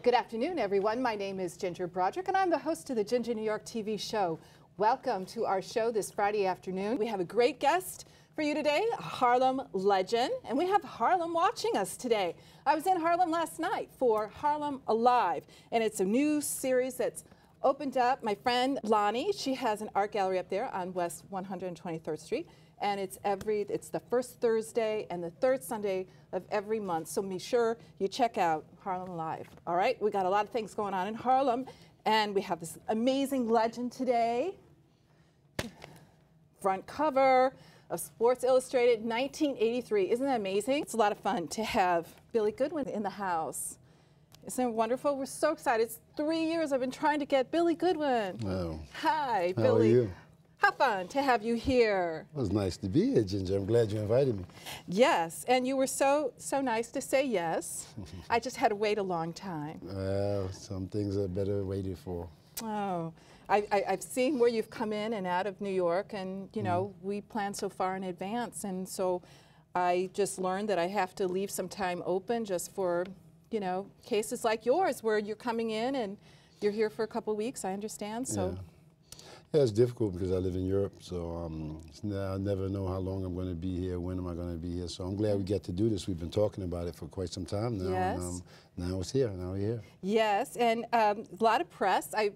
Good afternoon, everyone. My name is Ginger Broderick, and I'm the host of the Ginger New York TV show. Welcome to our show this Friday afternoon. We have a great guest for you today, a Harlem legend, and we have Harlem watching us today. I was in Harlem last night for Harlem Alive, and it's a new series that's opened up. My friend Lonnie, she has an art gallery up there on West 123rd Street, and it's the first Thursday and the third Sunday of every month. So be sure you check out Harlem Alive. All right, we got a lot of things going on in Harlem, and we have this amazing legend today. Front cover of Sports Illustrated, 1983. Isn't that amazing? It's a lot of fun to have Billy Goodwin in the house. Isn't it wonderful? We're so excited. It's 3 years I've been trying to get Billy Goodwin. Wow. Hi, How Billy. are you? How fun to have you here. It was nice to be here, Ginger. I'm glad you invited me. Yes, and you were so nice to say yes. I just had to wait a long time. Some things are better waited for. Oh, I've seen where you've come in and out of New York, and you know, we plan so far in advance, and so I just learned that I have to leave some time open just for, you know, cases like yours where you're coming in and you're here for a couple of weeks. I understand. So. Yeah, it's difficult because I live in Europe, so I never know how long I'm going to be here, when am I going to be here. So I'm glad we get to do this. We've been talking about it for quite some time now. Yes. And, now it's here. Now we're here. Yes, and a lot of press. I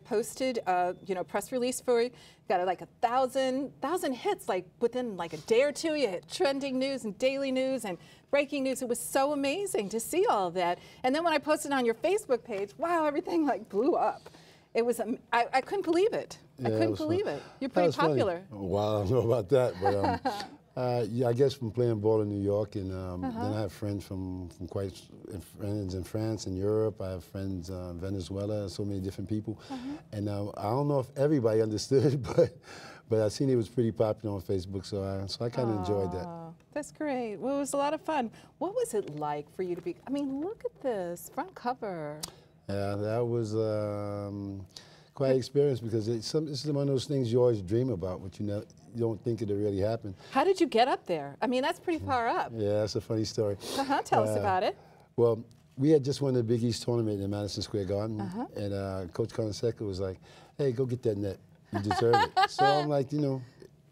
posted, you know, press release for you. Got like 1,000 hits, like within like a day or two. You hit trending news and daily news and breaking news. It was so amazing to see all of that. And then when I posted on your Facebook page, wow, everything like blew up. It was, I couldn't believe it. Yeah, I couldn't believe it. You're pretty popular. Well, I don't know about that, but yeah, I guess from playing ball in New York, and then I have friends friends in France and Europe. I have friends in Venezuela, so many different people. And I don't know if everybody understood, but I seen it was pretty popular on Facebook, so I kind of enjoyed that. That's great. Well, it was a lot of fun. What was it like for you to be, I mean, look at this front cover. Yeah, that was quite an experience because this is one of those things you always dream about, but you don't think it'll really happen. How did you get up there? I mean, that's pretty far up. Yeah, that's a funny story. Tell us about it. Well, we had just won the Big East tournament in Madison Square Garden, and Coach Conceca was like, hey, go get that net. You deserve it. So I'm like, you know,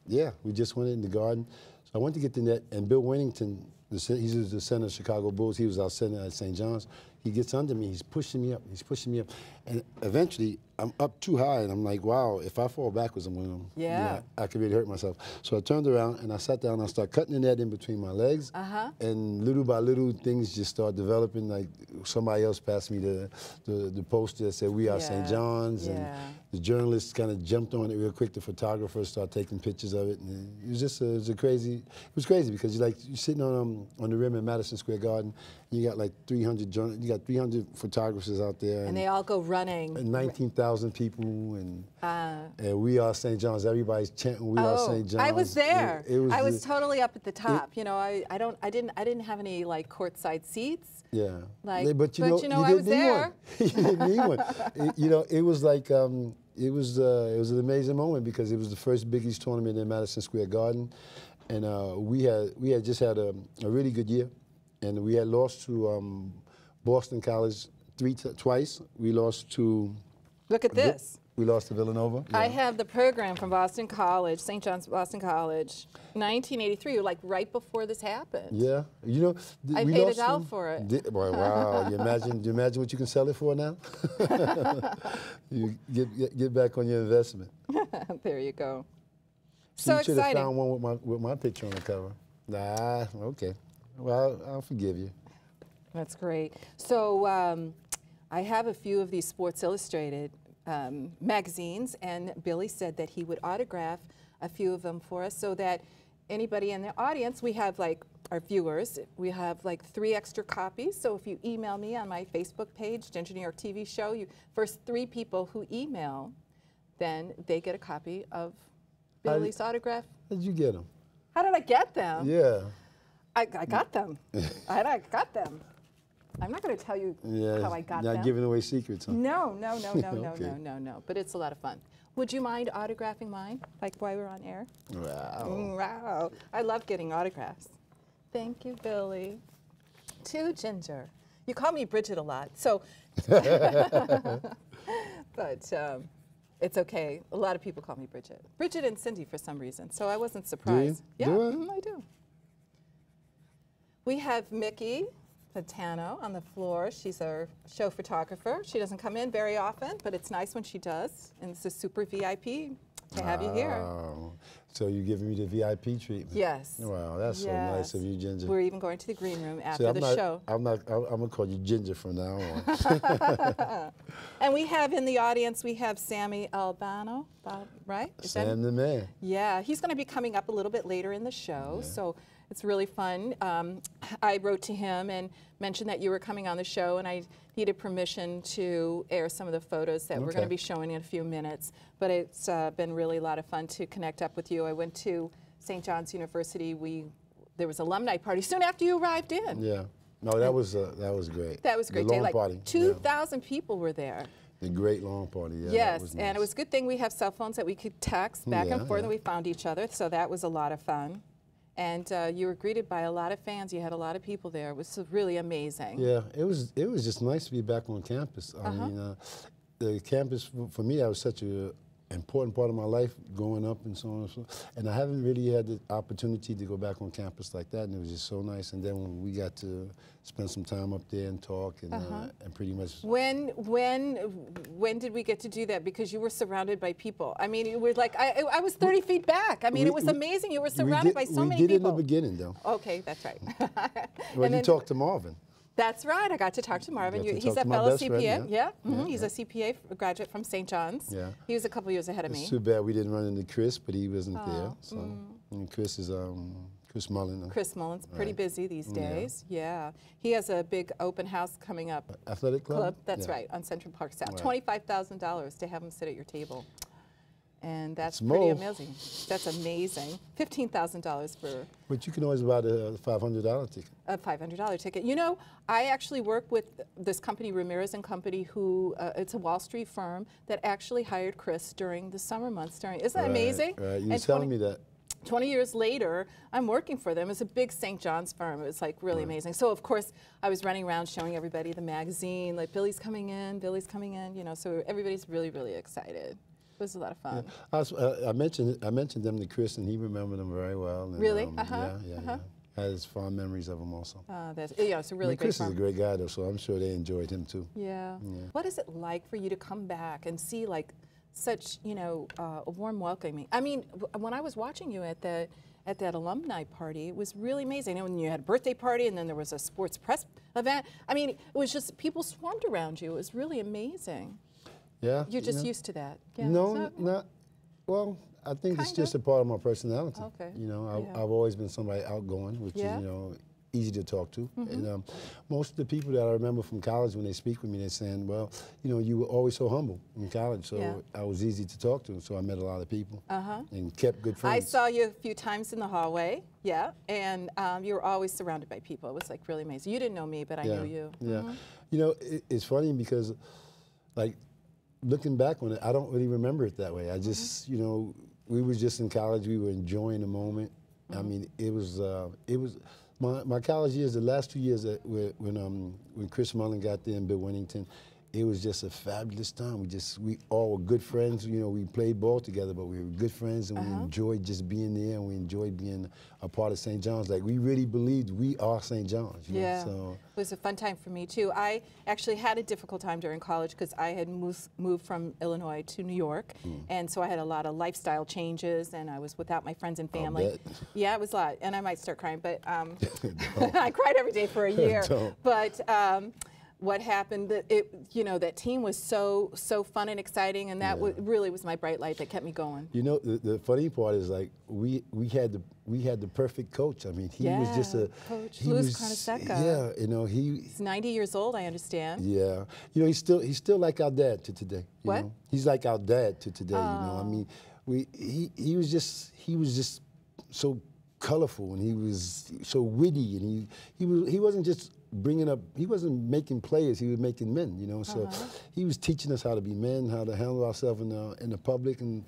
yeah, we just won it in the Garden. So I went to get the net, and Bill Winnington, he's the center of Chicago Bulls. He was our center at St. John's. He gets under me. He's pushing me up. He's pushing me up. And eventually, I'm up too high, and I'm like, wow, if I fall backwards, I'm going to, you know, I could really hurt myself. So I turned around, and I sat down, and I started cutting the net in between my legs. And little by little, things just started developing. Like somebody else passed me the poster that said, we are St. John's. And the journalists kind of jumped on it real quick. The photographers started taking pictures of it. And it was just it was crazy because you're sitting on the rim in Madison Square Garden. You got like 300 photographers out there. And they all go running. And 19,000 people, and we are St. John's. Everybody's chanting, we are St. John's. I was there. I was totally up at the top. You know, I didn't have any like courtside seats. Yeah. But you know I was there. You didn't need one. You know, it was like it was an amazing moment because it was the first Big East tournament in Madison Square Garden, and we had just had a really good year. And we had lost to Boston College twice. We lost to... Look at this. We lost to Villanova. Yeah. I have the program from Boston College, St. John's Boston College, 1983, like right before this happened. Yeah. You know, I paid $1 for it. Boy, wow. You imagine what you can sell it for now? You get back on your investment. There you go. So exciting. You should have found one with my picture on the cover. Nah, okay. Well, I'll forgive you. That's great. So I have a few of these Sports Illustrated magazines, and Billy said that he would autograph a few of them for us so that anybody in the audience, we have like our viewers, we have like 3 extra copies. So if you email me on my Facebook page, Ginger New York TV show, first 3 people who email, then they get a copy of Billy's autograph. How did you get them? How did I get them? Yeah. I got them. I got them. I'm not going to tell you how I got them. Not giving away secrets, huh? No. Okay. No. But it's a lot of fun. Would you mind autographing mine, like while we're on air? Wow. Wow. I love getting autographs. Thank you, Billy. To Ginger. You call me Bridget a lot. So But it's okay. A lot of people call me Bridget. Bridget and Cindy for some reason, so I wasn't surprised. Do you? Yeah, I do. We have Mickey Patano on the floor. She's our show photographer. She doesn't come in very often, but it's nice when she does, and it's a super VIP to have you here. So you're giving me the VIP treatment? Yes. Wow, that's so nice of you, Ginger. We're even going to the green room after the show. I'm gonna call you Ginger from now on. And we have in the audience, we have Sammy Albano, right? Sam the man. Yeah, he's going to be coming up a little bit later in the show, so it's really fun. I wrote to him and mentioned that you were coming on the show, and I needed permission to air some of the photos that we're going to be showing in a few minutes. But it's been really a lot of fun to connect up with you. I went to St. John's University. There was an alumni party soon after you arrived in. Yeah. No, that was great. That was a great the day. Lawn party. 2,000 people were there. The great lawn party. Yeah, yes, was nice. and it was a good thing we have cell phones that we could text back and forth, and we found each other. So that was a lot of fun. And you were greeted by a lot of fans. You had a lot of people there. It was really amazing. Yeah, it was just nice to be back on campus. I mean, the campus, for me, that was such an important part of my life growing up and so on and so on. And I haven't really had the opportunity to go back on campus like that, and it was just so nice. And then when we got to spend some time up there and talk and pretty much. When did we get to do that? Because you were surrounded by people. I mean, it was like I was 30 feet back. I mean, it was amazing. You were surrounded by so many people. We did in the beginning, though. Okay, that's right. Well, you talked to Marvin. That's right. I got to talk to Marvin. He's a fellow CPA. He's a CPA graduate from St. John's. Yeah. He was a couple years ahead of me. It's too bad we didn't run into Chris, but he wasn't there. So and Chris is Chris Mullen. Chris Mullen's pretty busy these days. Yeah. He has a big open house coming up. Athletic club? That's right, on Central Park South. $25,000 to have him sit at your table. And that's It's pretty more. amazing. That's amazing. $15,000 for But you can always buy the $500 ticket. a $500 ticket. You know, I actually work with this company, Ramirez and Company, who it's a Wall Street firm that actually hired Chris during the summer months. Isn't that amazing? Right. You were telling me that. 20 years later, I'm working for them. It's a big St. John's firm. It was like really amazing. So of course, I was running around showing everybody the magazine, like Billy's coming in, you know, so everybody's really, really excited. It was a lot of fun. Yeah. I mentioned them to Chris, and he remembered them very well. And, really? Yeah. Has fond memories of him also. It's a really great Chris firm. is a great guy, though, so I'm sure they enjoyed him too. Yeah. What is it like for you to come back and see like such, you know, a warm welcoming? I mean, when I was watching you at that alumni party, it was really amazing. And when you had a birthday party, and then there was a sports press event. I mean, it was just people swarmed around you. It was really amazing. Yeah. You're just used to that. Yeah. No, not. Well, I think it's just a part of my personality. Okay. You know, I've always been somebody outgoing, which is, you know, easy to talk to. And most of the people that I remember from college, when they speak with me, they're saying, well, you know, you were always so humble in college, so I was easy to talk to. So I met a lot of people and kept good friends. I saw you a few times in the hallway, and you were always surrounded by people. It was like really amazing. You didn't know me, but I knew you. Yeah. You know, it's funny because, like, looking back on it, I don't really remember it that way. I just, you know, we was just in college. We were enjoying the moment. I mean, it was my college years. The last 2 years when Chris Mullen got there and Bill Winnington, it was just a fabulous time. We all were good friends. You know, we played ball together, but we were good friends, and we enjoyed just being there, and we enjoyed being a part of St. John's. Like, we really believed we are St. John's. You know, so. It was a fun time for me too. I actually had a difficult time during college because I had moved from Illinois to New York, and so I had a lot of lifestyle changes, and I was without my friends and family. Yeah, it was a lot, and I might start crying, but I cried every day for a year. But what happened, that team was so fun and exciting, and that really was my bright light that kept me going. You know, the funny part is, like, we had the perfect coach. I mean, he was just a coach. Louis Carnesecca. Yeah, you know, he's 90 years old, I understand. Yeah, you know, he's still like our dad to today. You what? know? He's like our dad to today. You know, I mean, he was just so colorful, and he was so witty, and he wasn't just he wasn't making players, he was making men, you know. So he was teaching us how to be men, how to handle ourselves in the public, and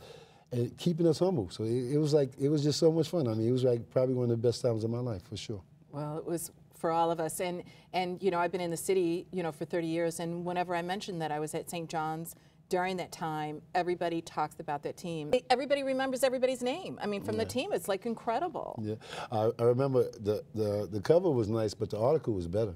keeping us humble. So it was just so much fun. I mean, it was like probably one of the best times of my life, for sure. Well, it was for all of us. And you know, I've been in the city, you know, for 30 years, and whenever I mentioned that I was at St. John's during that time, everybody talks about that team. Everybody remembers everybody's name. I mean, from the team, it's like incredible. Yeah, I remember the cover was nice, but the article was better.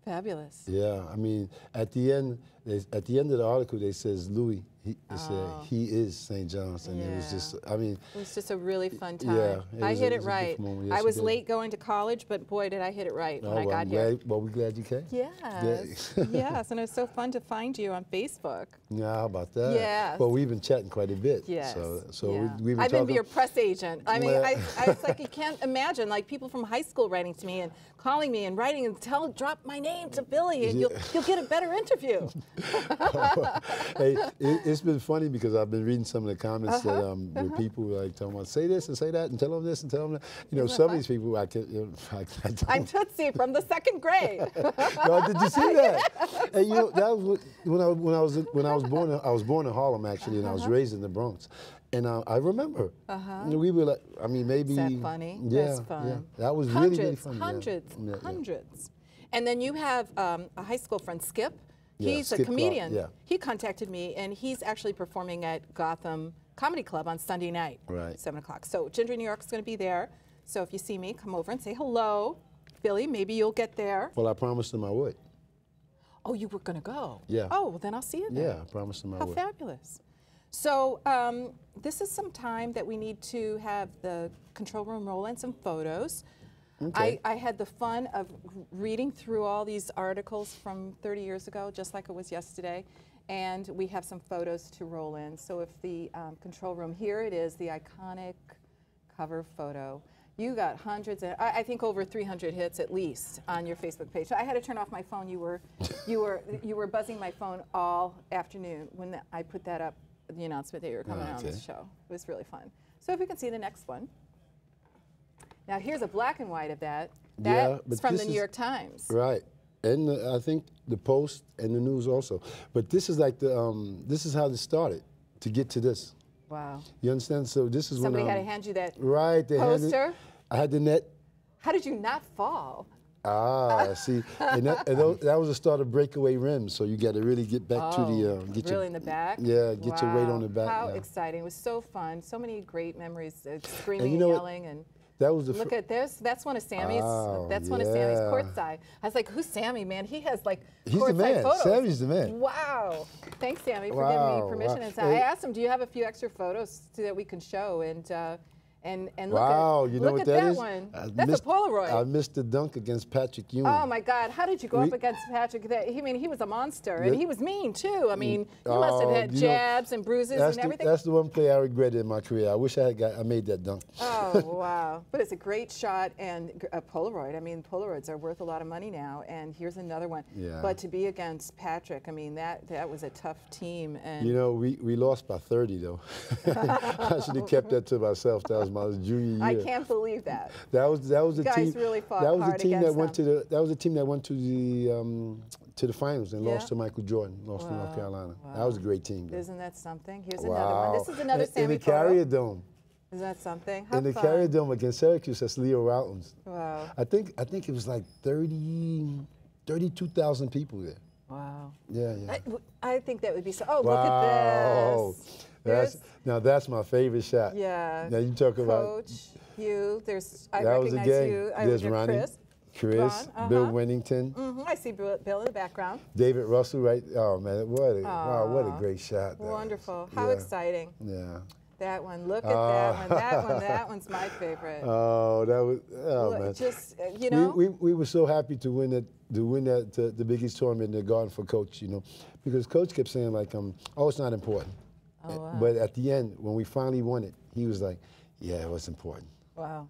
Fabulous. Yeah, I mean, at the end of the article, they says Louis. They said he is St. John's, and it was just, I mean, it was just a really fun time. Yeah, I hit it right. Yes, I was late going to college, but boy, did I hit it right when I got here. Well, we're glad you came. Yes, yes, and it was so fun to find you on Facebook. Yeah, how about that? Yes. Well, we've been chatting quite a bit. Yes. So yeah. we've been I've talking. been your press agent. I mean, I was like, you can't imagine, like people from high school writing to me and calling me and writing and drop my name to Billy, and you'll get a better interview. Hey, it's been funny because I've been reading some of the comments that where people like talking about say this and say that and tell them this and tell them that. You know, some of these people I can't. I don't. I'm Tootsie from the 2nd grade. No, did you see that? Hey, you know, that was when I was born. I was born in Harlem actually, and I was raised in the Bronx. And I remember, you know, we were like, I mean, maybe. Is that funny? Yeah, That's fun. yeah. That was Hundreds, really funny. Hundreds. And then you have a high school friend, Skip. Yeah, He's Skip a comedian. Clark, yeah. He contacted me, and he's actually performing at Gotham Comedy Club on Sunday night, Right. 7 o'clock. So Ginger New York is going to be there. So if you see me, come over and say hello. Billy, maybe you'll get there. Well, I promised him I would. Oh, you were going to go? Yeah. Oh, well, then I'll see you there. Yeah, I promised him I would. How fabulous. So this is some time that we need to have the control room roll in some photos. Okay. I had the fun of reading through all these articles from 30 years ago, just like it was yesterday, and we have some photos to roll in. So if the control room, here it is, the iconic cover photo. You got hundreds, I think over 300 hits at least on your Facebook page. So I had to turn off my phone. You were buzzing my phone all afternoon when I put that up, the announcement that you were coming on this show. It was really fun. So if we can see the next one. Now here's a black and white of that. That's from the New York Times. Right, and I think the Post and the News also. But this is like the this is how this started to get to this. Wow. You understand? So this is somebody when had to hand you that poster. I had the net. How did you not fall? See, and that was the start of breakaway rims. So you got to really get back to the really in the back. Yeah, get your weight on the back. How exciting! It was so fun. So many great memories, screaming and yelling and. That was the look at this. That's one of Sammy's. That's one of Sammy's courtside. I was like, "Who's Sammy, man? He has like courtside photos." Sammy's the man. Wow! Thanks, Sammy, for giving me permission. And I asked him, "Do you have a few extra photos so that we can show?" And look at that one. That's a Polaroid. I missed the dunk against Patrick Ewing. Oh my God! How did you go up against Patrick? He was a monster, and he was mean too. I mean, you must have had jabs and bruises and everything. That's the one play I regretted in my career. I wish I made that dunk. Oh wow! But it's a great shot and a Polaroid. I mean, Polaroids are worth a lot of money now. And here's another one. Yeah. But to be against Patrick, I mean, that was a tough team. And you know, we lost by 30 though. I should have kept that to myself. That was my junior year. I can't believe that. That was the guys team. Really fought that was hard the team that went them. that was the team that went to the finals and lost to Michael Jordan, lost to North Carolina. Wow. That was a great team. Though. Isn't that something? Here's another one. This is another Sammy in the photo. Carrier Dome. Isn't that something? How in the fun. Carrier Dome against Syracuse, that's Leo Routins. Wow. I think it was like 32,000 people there. Wow. Yeah. I think that would be so. Oh, wow. Look at this. Now that's my favorite shot. Yeah. Now you talk about Coach, you. I that recognize was a gang. you. There's Ronnie, Chris, Ron, Bill Winnington. I see Bill in the background. David Russell, right? Oh man, what a great shot. Wonderful. How exciting. Yeah. That one. Look at that one. That one's my favorite. Oh, that was man. Just you know. We were so happy to win the Big East tournament in the Garden for Coach, you know, because Coach kept saying like oh, it's not important. Oh, wow. But at the end, when we finally won it, he was like, yeah, it was important. Wow.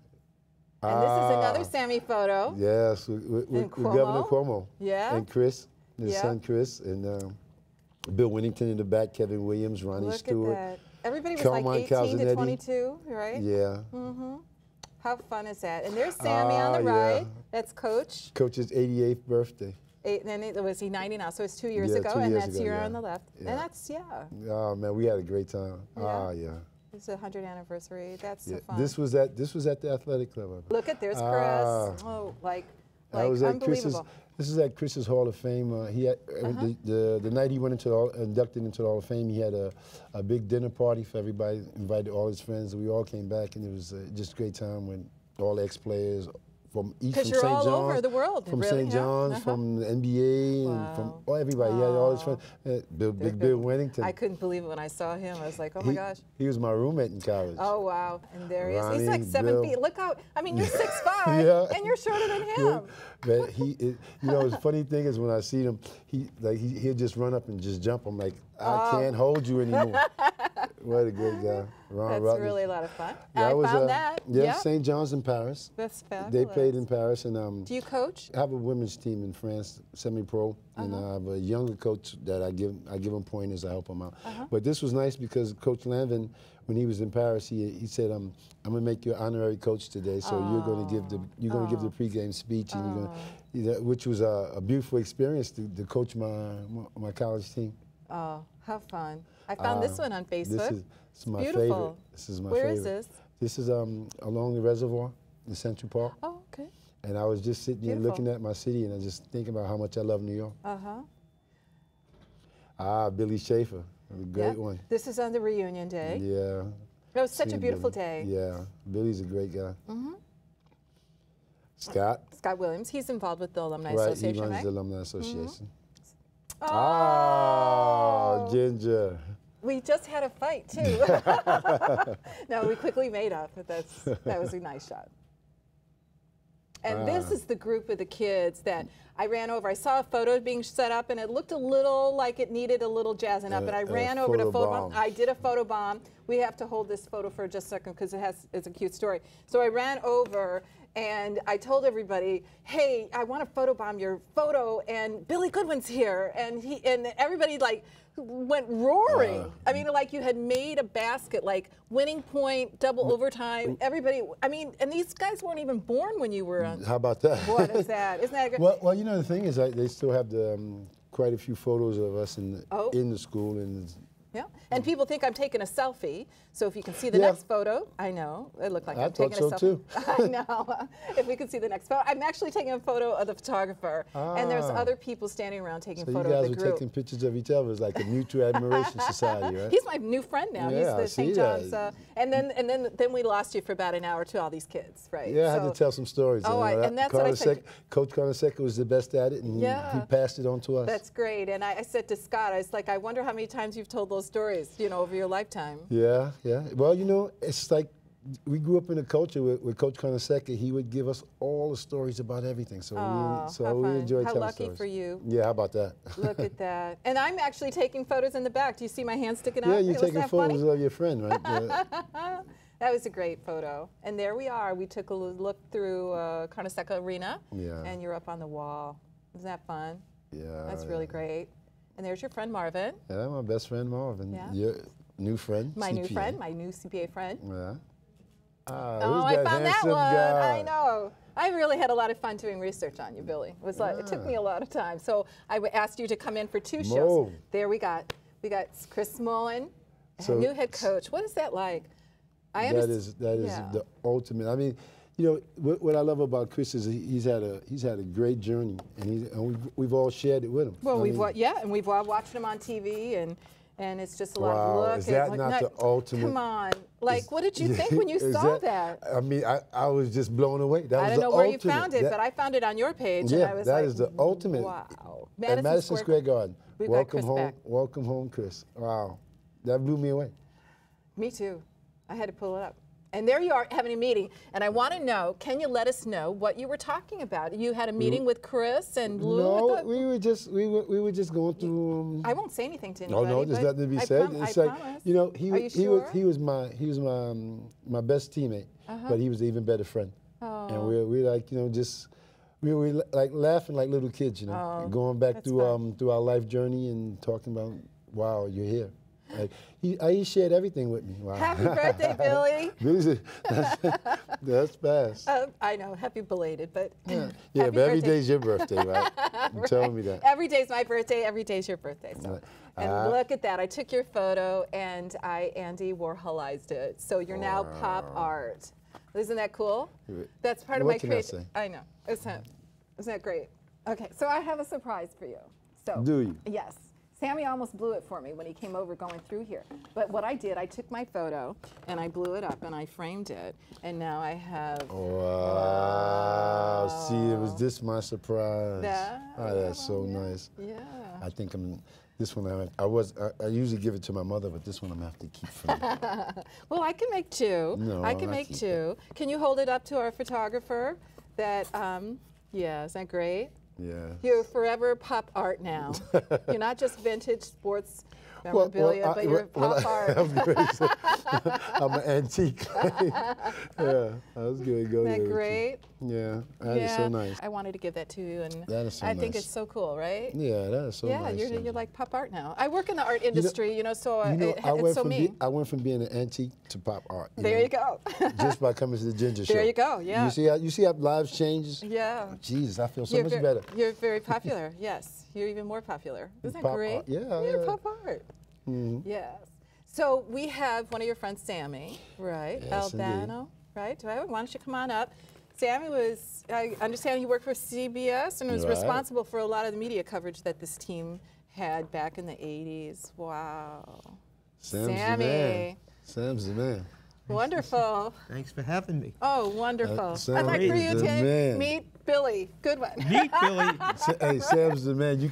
And this is another Sammy photo. Yes, with Governor Cuomo. Yeah. And Chris, his son Chris, and Bill Winnington in the back, Kevin Williams, Ronnie Stewart. Look at that. Everybody was Carmine like 18 Calzanetti. to 22, right? Yeah. Mm-hmm. How fun is that? And there's Sammy on the right. That's Coach. Coach's 88th birthday. Then was he 90 now? So it's 2 years Yeah, ago, 2 and years that's ago, here yeah. on the left. Yeah. And that's, Oh man, we had a great time. Yeah. It's the 100th anniversary. That's so fun. This was at the athletic club. Look at there's Chris. Oh, like Like, I was at Chris's. unbelievable. This is at Chris's Hall of Fame. He had the night he went into inducted into the Hall of Fame. He had a big dinner party for everybody. Invited all his friends. We all came back, and it was just a great time when all the ex-players from St. John's. Because you're all over the world. From really, St. John's, from the NBA, and from everybody. He had all his friends. Big Bill Wennington. I couldn't believe it when I saw him. I was like, oh my gosh. He was my roommate in college. Oh wow, and there he is. Ronnie, He's like 7 feet. Look how, I mean, you're 6'5", and you're shorter than him. But you know, the funny thing is when I see him, he'll just run up and just jump. I'm like, I can't hold you anymore. What a great guy. That's really a lot of fun. Yeah, I found that. Yeah, St. John's in Paris. That's fabulous. They played in Paris. And do you coach? I have a women's team in France, semi-pro, and I have a younger coach that I give him pointers, I help him out. But this was nice because Coach Lanvin, when he was in Paris, he said, I'm going to make you an honorary coach today, so you're going to give the pregame speech, and which was a beautiful experience to coach my college team. Oh, how fun! I found this one on Facebook. This is my beautiful. favorite. This is my favorite. Where is this? This is along the reservoir in Central Park. Oh, okay. And I was just sitting here looking at my city, and I just thinking about how much I love New York. Billy Schaefer, a great one. This is on the reunion day. Yeah. It was such a beautiful day. Yeah, Billy's a great guy. Scott Williams, he's involved with the Alumni Association, He runs right? the Alumni Association. Oh, Ginger. We just had a fight too. No, we quickly made up, but that was a nice shot. And this is the group of the kids that I ran over. I saw a photo being set up, and it looked a little like it needed a little jazzing up. And I ran over to photobomb. I did a photobomb. We have to hold this photo for just a second because it's a cute story. So I ran over. And I told everybody, hey, I want to photobomb your photo, and Billy Goodwin's here. And everybody like went roaring. I mean, like you had made a basket, like winning point, double overtime. Everybody, I mean, and these guys weren't even born when you were on. How about that? What is that? Isn't that great? Well, you know, the thing is, they still have quite a few photos of us in the school. Yeah, and people think I'm taking a selfie. So if you can see the next photo, I know it looked like I'm taking a selfie. Too. I know. If we could see the next photo, I'm actually taking a photo of the photographer, and there's other people standing around taking photos of the group. So you guys were taking pictures of each other. It's like a mutual admiration society, right? He's my new friend now. Yeah, he's the St. John's, and then we lost you for about an hour to all these kids, right? Yeah, I had to tell some stories. And that's what I said. Coach Carnesecca was the best at it, and he passed it on to us. That's great. And I said to Scott, I was like, I wonder how many times you've told those stories, you know, over your lifetime. Yeah. Well, you know, it's like we grew up in a culture with Coach Carnesecca. He would give us all the stories about everything. So we enjoyed telling stories. How lucky for you. Yeah, how about that? Look at that. And I'm actually taking photos in the back. Do you see my hand sticking out? Yeah, you're taking photos of your friend, right? That was a great photo. And there we are. We took a look through Carnesecca Arena. Yeah. And you're up on the wall. Isn't that fun? Yeah. That's really great. And there's your friend Marvin. Yeah, my best friend Marvin. Yeah. Your new friend. My new friend, my new CPA friend. Yeah. I found that one. Guy? I know. I really had a lot of fun doing research on you, Billy. It was like it took me a lot of time. So I asked you to come in for 2 shows. There we got Chris Mullen, new head coach. What is that like? That is the ultimate. I mean, you know what I love about Chris is he's had a great journey, and we've all shared it with him. Well, we've all watched him on TV, and it's just a lot of look. Is that not the ultimate? Come on, like what did you think when you saw that? I mean, I was just blown away. That I don't know where you found it, but I found it on your page. Yeah, and I was that like, is the ultimate. Wow, Madison Square Garden. Welcome home, welcome home, Chris. Wow, that blew me away. Me too. I had to pull it up. And there you are having a meeting, and I want to know, can you let us know what you were talking about? You had a meeting with Chris and Lou? No, we were just going through. I won't say anything to anybody. No, there's nothing to be said. It's like, you know, he was my best teammate, but he was an even better friend. Oh. And we like, you know, we were like laughing like little kids, you know, going back through our life journey and talking about, wow, you're here. Like, he shared everything with me. Wow. Happy birthday, Billy. That's fast. I know, happy belated, but yeah, but every day's your birthday, right? You're telling me that. Every day's my birthday, every day's your birthday. So. And look at that, I took your photo and I Andy Warholized it. So you're now pop art. Isn't that cool? That's part of my creation. I know. Isn't that great? Okay, so I have a surprise for you. So, Do you? Yes. Sammy almost blew it for me when he came over going through here. But what I did, I took my photo and I blew it up and I framed it. And now I have. Wow. See, it was this my surprise. Oh, that's so nice. Yeah. I think this one I usually give it to my mother, but this one I'm gonna have to keep for me. Well, I can make two. No, I can make two. Can you hold it up to our photographer? That, yeah, is that great? Yeah. You're forever pop art now. You're not just vintage sports memorabilia, but you're pop art. I was gonna say, I'm an antique. Yeah, I was gonna go there. Isn't that great? Yeah, that is so nice. I wanted to give that to you, and that is so I think nice. it's so cool, right? Yeah, that is so nice. Yeah, you're like pop art now. I work in the art industry, so it's so me. I went from being an antique to pop art. There you go. Just by coming to the Ginger Show. There you go. Yeah. You see how lives changes? Yeah. Oh, Jesus, I feel so much better. You're very popular. Yes, you're even more popular. Isn't that Pop great? art. Yeah. You're pop art. Mm-hmm. Yes. So we have one of your friends, Sammy, right? Yes, Albano, right? Why don't you come on up? Sammy was, I understand he worked for CBS and was responsible for a lot of the media coverage that this team had back in the 80s. Wow. Sam's Sammy. the man. Sam's the man. Wonderful. Thanks for having me. Oh, wonderful. Sam I'd like for is you the to man. meet Billy Goodwin. Meet Billy. Hey, Sam's the man.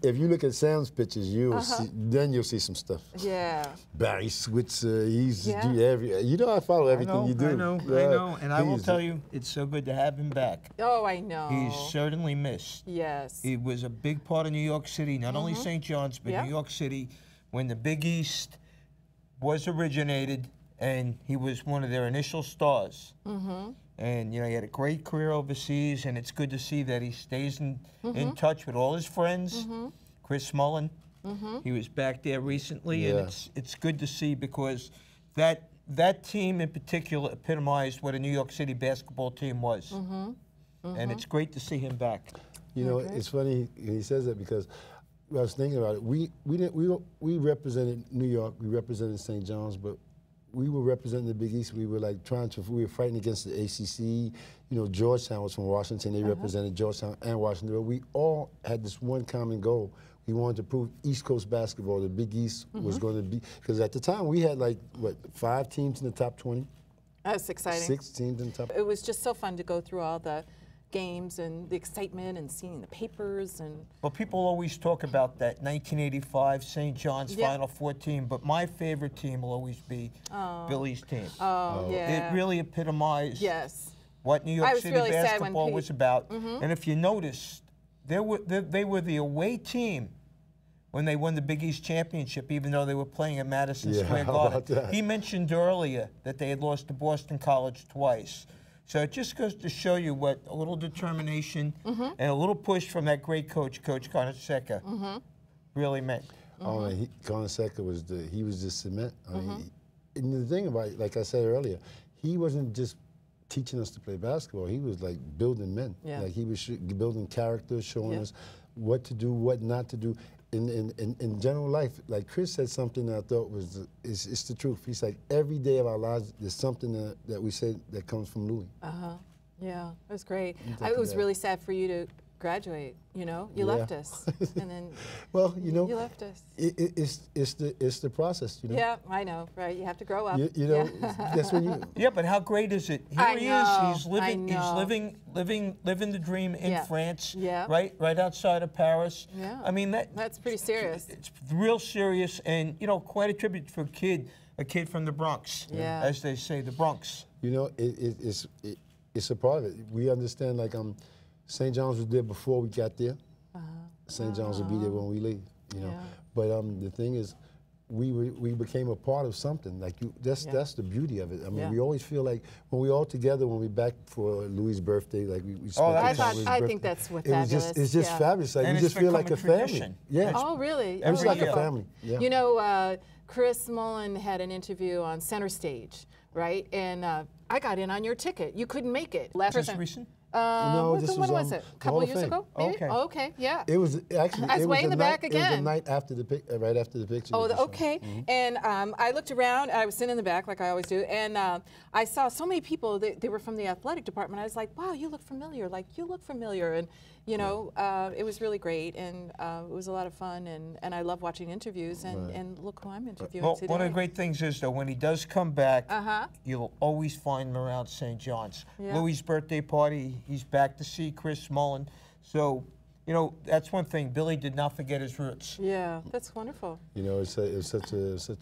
If you look at Sam's pictures, you'll see some stuff. Yeah. Barry Switzer, he's do I follow everything you do. I know, and I will tell you, it's so good to have him back. Oh, I know. He's certainly missed. Yes. He was a big part of New York City, not only St. John's, but New York City, when the Big East was originated, and he was one of their initial stars. And he had a great career overseas, and it's good to see that he stays in touch with all his friends. Chris Mullen, he was back there recently, and it's good to see because that team in particular epitomized what a New York City basketball team was. And it's great to see him back. It's funny he says that because I was thinking about it. We represented New York, we represented St. John's, but we were representing the Big East. We were we were fighting against the ACC. Georgetown was from Washington. They represented Georgetown and Washington. But we all had this one common goal. We wanted to prove East Coast basketball, the Big East was going to be, because at the time we had 5 teams in the top 20. That was exciting. 6 teams in the top. It was just so fun to go through all the games and the excitement and seeing the papers and. Well, people always talk about that 1985 St. John's Final Four team, but my favorite team will always be Billy's team. Oh, yeah. It really epitomized what New York City really basketball was about. And if you notice, they were the away team when they won the Big East championship, even though they were playing at Madison Square Garden. He mentioned earlier that they had lost to Boston College twice. So it just goes to show you what a little determination and a little push from that great coach, Coach Carnesecca, really meant. Oh, Carnesecca was the cement. And the thing about it, like I said earlier, he wasn't just teaching us to play basketball. He was like building men. Like he was building characters, showing us what to do, what not to do. In general life, like Chris said something that I thought it's the truth. He's like, every day of our lives, there's something that we say that comes from Louis. Yeah, it was great. It was really sad for you to graduate. You left us, and then you left us. It's the process. Yeah, I know, right? You have to grow up. That's when you. Yeah, but how great is it? Here he is. He's living. I living the dream in France. Yeah. Right outside of Paris. Yeah. I mean that's pretty serious. It's real serious, and quite a tribute for a kid from the Bronx. Yeah. As they say, the Bronx. It's a part of it. We understand St. John's was there before we got there. St. John's will be there when we leave. But the thing is, we became a part of something. That's the beauty of it. I mean, we always feel like when we all together, when we back for Louis' birthday, we spent I think that's what fabulous. It's just fabulous. Like we just feel like a family. Yeah. Oh, really? It's like a family. Yeah. Chris Mullen had an interview on Center Stage, right? And I got in on your ticket. You couldn't make it. Chris recent? No, this when was was it? A the Hall couple of years Fame. ago? Maybe? Okay. Oh, okay, yeah. It was actually. I was it way in the back It was again. the night after the right after the picture. that you saw. Okay. And I looked around. I was sitting in the back like I always do, and I saw so many people. They were from the athletic department. I was like, wow, you look familiar. Like you look familiar, and you know, it was really great, and it was a lot of fun, and I love watching interviews, and look who I'm interviewing Well, today. one of the great things is, though, when he does come back, you'll always find him around St. John's. Yeah. Louis' birthday party, he's back to see Chris Mullen. So, you know, that's one thing. Billy did not forget his roots. Yeah, that's wonderful. You know, it's such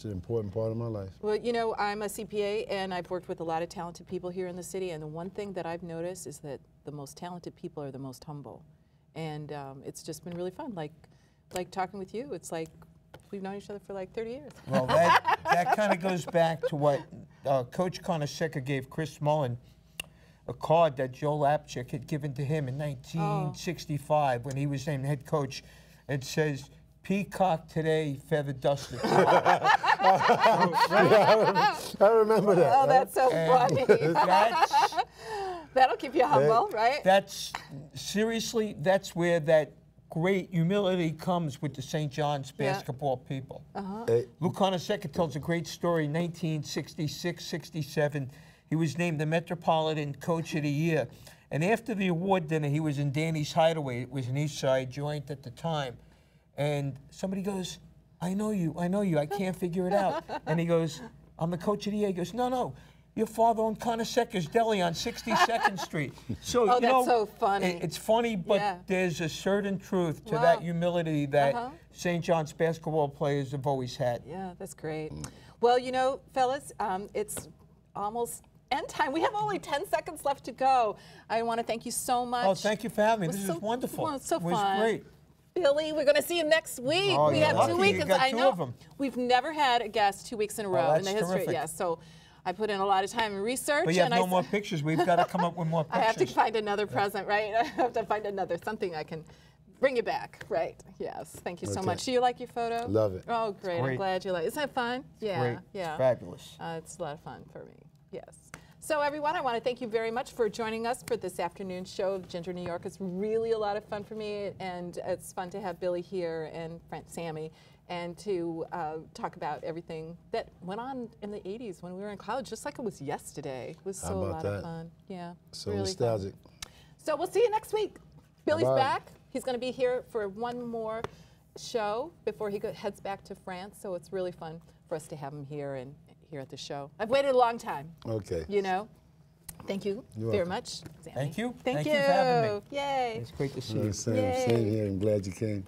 an important part of my life. Well, you know, I'm a CPA, and I've worked with a lot of talented people here in the city, and the one thing that I've noticed is that the most talented people are the most humble. And it's just been really fun. Like talking with you, it's like we've known each other for like 30 years. Well, that kind of goes back to what Coach Conasecca gave Chris Mullen, a card that Joe Lapchick had given to him in 1965 when he was named head coach. It says, "Peacock today, feather dusted." I remember that. Oh, that's so funny. That'll keep you humble, right? That's seriously, that's where that great humility comes with the St. John's basketball people. Lou Conasecca tells a great story. 1966-67, he was named the Metropolitan Coach of the Year. And after the award dinner, he was in Danny's Hideaway. It was an East Side joint at the time. And somebody goes, I know you, I can't figure it out. And he goes, I'm the coach of the year. He goes, no, your father owned Conasecca's Deli on 62nd Street. So, you know, that's so funny. It's funny, but there's a certain truth to that humility that St. John's basketball players have always had. Yeah, that's great. Well, you know, fellas, it's almost end time. We have only 10 seconds left to go. I want to thank you so much. Oh, thank you for having me. This is wonderful. Well, it's so fun. It was great. Billy, we're going to see you next week. Oh, we you're have 2 lucky. weeks. You got I two know. of 'em. We've never had a guest 2 weeks in a row in that's the history. terrific. Yes, so I put in a lot of time and research. But you have and no more pictures. We've got to come up with more pictures. I have to find another present, right? I have to find something I can bring you back, right? Yes, thank you so much. Do you like your photo? Love it. Oh, great. I'm glad you like it. Isn't that fun? Yeah, Great. yeah. It's fabulous. It's a lot of fun for me, yes. So everyone, I want to thank you very much for joining us for this afternoon show of Ginger New York. It's really a lot of fun for me, and it's fun to have Billy here and Sammy, and to talk about everything that went on in the 80s when we were in college, just like it was yesterday. It was so a lot of fun. Yeah, So really nostalgic. fun. So we'll see you next week. Billy's Bye-bye. back. He's going to be here for one more show before he heads back to France, so it's really fun for us to have him here and here at the show. I've waited a long time. Okay. You know. Thank you You're very welcome. much, Sammy. Thank you. Thank you for having me. Yay. It's great to see you. Same Yay. here. I'm glad you came.